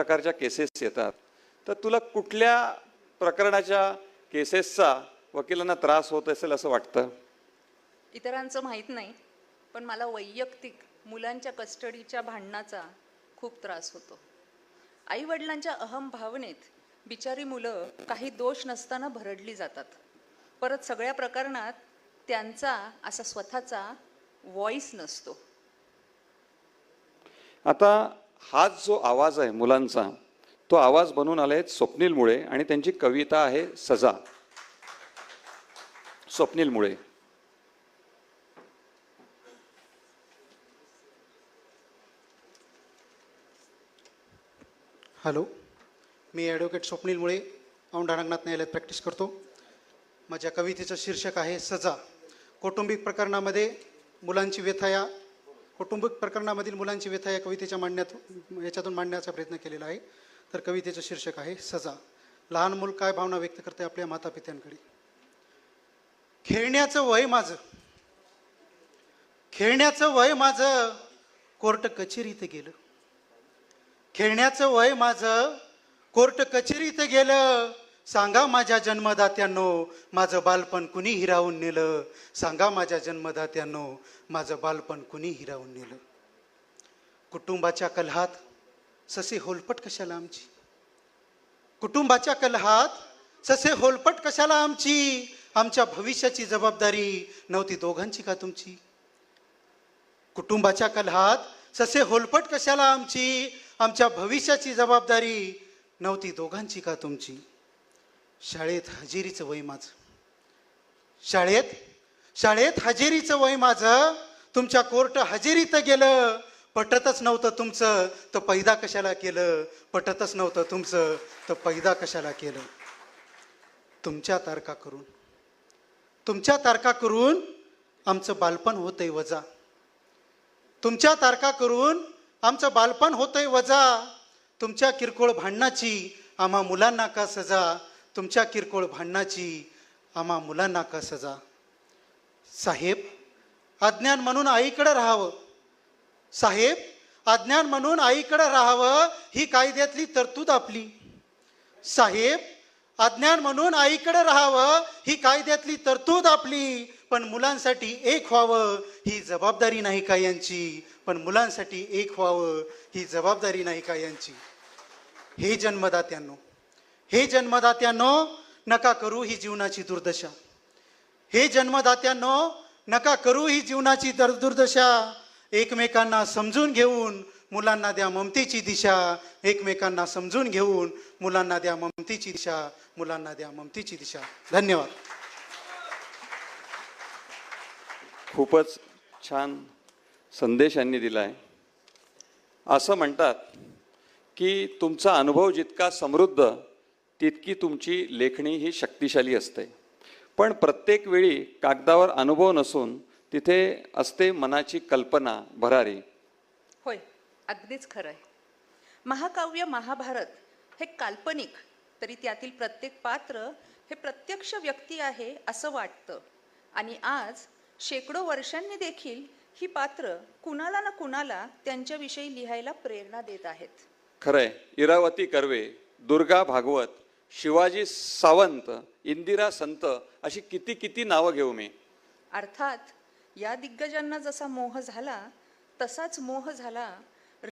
प्रकारच्या केसेस येतात, तर तुला कुठल्या प्रकरणाच्या केसेसचा वकिलांना त्रास होत असेल असं वाटतं? इतरांचं माहीत नाही, पण मला वैयक्तिक मुलांच्या कस्टडीच्या भांडणाचा खूप त्रास होतो. आईवडिलांच्या अहम भावनेत बिचारी मुलं काही दोष नसताना भरडली जातात. परत सगळ्या प्रकरणात त्यांचा असा स्वतःचा व्हॉइस नसतो. आता हाच जो आवाज आहे मुलांचा, तो आवाज बनून आले स्वप्नील मुळे आणि त्यांची कविता आहे सजा. स्वप्नील मुळे. हॅलो, मी ॲडव्होकेट स्वप्नील मुळे औंढा नागनाथ न्यायालयात प्रॅक्टिस करतो. माझ्या कवितेचं शीर्षक आहे सजा. कौटुंबिक प्रकरणामध्ये मुलांची व्यथा या कौटुंबिक प्रकरणामधील मुलांची व्यथा या कवितेच्या याच्यातून मांडण्याचा प्रयत्न केलेला आहे. तर कवितेचं शीर्षक आहे सजा. लहान मूल काय भावना व्यक्त करते आपल्या मातापित्यांकडे. खेळण्याचं वय माझं, खेळण्याचं वय माझं कोर्ट कचेरीत गेलं. खेळण्याचं वय माझं कोर्ट कचेरीत गेलं. सांगा माझ्या जन्मदात्यांनो माझं बालपण कुणी हिरावून नेलं. सांगा माझ्या जन्मदात्यांनो माझं बालपण कुणी हिरावून नेलं. कुटुंबाच्या कलहात ससे होलपट कशाला आमची. कुटुंबाच्या कलहात ससे होलपट कशाला आमची. आमच्या भविष्याची जबाबदारी नव्हती दोघांची का तुमची. कुटुंबाच्या कलहात ससे होलपट कशाला आमची. आमच्या भविष्याची जबाबदारी नव्हती दोघांची का तुमची. शाळेत हजेरीचं वय माझं, शाळेत हजेरीचं वय माझं तुमच्या कोर्ट हजेरीत गेलं. पटतच नव्हतं तुमचं तर पैदा कशाला केलं. पटतच नव्हतं तुमचं तर पैदा कशाला केलं. तुमच्या तारका करून आमचं बालपण होतंय वजा. तुमच्या तारका करून आमचं बालपण होतंय वजा. तुमच्या किरकोळ भांडणाची आम्हा मुलांना का सजा. तुमच्या किरकोळ भांडणाची आम्हा मुलांना का सजा. साहेब अज्ञान म्हणून आईकडे राहावं. साहेब अज्ञान म्हणून आईकडे राहावं ही कायद्यातली तरतूद आपली. साहेब अज्ञान म्हणून आईकडे राहावं ही कायद्यातली तरतूद आपली. पण मुलांसाठी एक व्हावं ही जबाबदारी नाही का यांची. पण मुलांसाठी एक व्हावं ही जबाबदारी नाही का यांची. हे जन्मदात्यांनो नका करू ही जीवनाची दुर्दशा. हे जन्मदात्यांनो नका करू ही जीवनाची दुर्दशा. एकमेकांना समजून घेऊन मुलांना द्या ममतेची दिशा. एकमेकांना समजून घेऊन मुलांना द्या ममतेची दिशा. मुलांना द्या ममतेची दिशा. धन्यवाद. खूपच छान संदेश यांनी दिला आहे. असं म्हणतात की तुमचा अनुभव जितका समृद्ध तितकी तुमची लेखणी ही शक्तिशाली असते. पण प्रत्येक वेळी कागदावर अनुभव नसून तिथे असते मनाची कल्पना भरारी. होय, अगदीच खरं आहे. महाकाव्य महाभारत हे काल्पनिक, तरी त्यातील प्रत्येक पात्र हे प्रत्यक्ष व्यक्ती आहे असं वाटतं. आणि आज शेकडो वर्षांनी देखील ही पात्र कुणाला ना कुणाला त्यांच्याविषयी लिहायला प्रेरणा देत आहेत. खरंय. इरावती कर्वे, दुर्गा भागवत, शिवाजी सावंत, इंदिरा संत अशी किती किती नावं घेऊ मी. अर्थात या दिग्गजांना जसा मोह झाला तसाच मोह झाला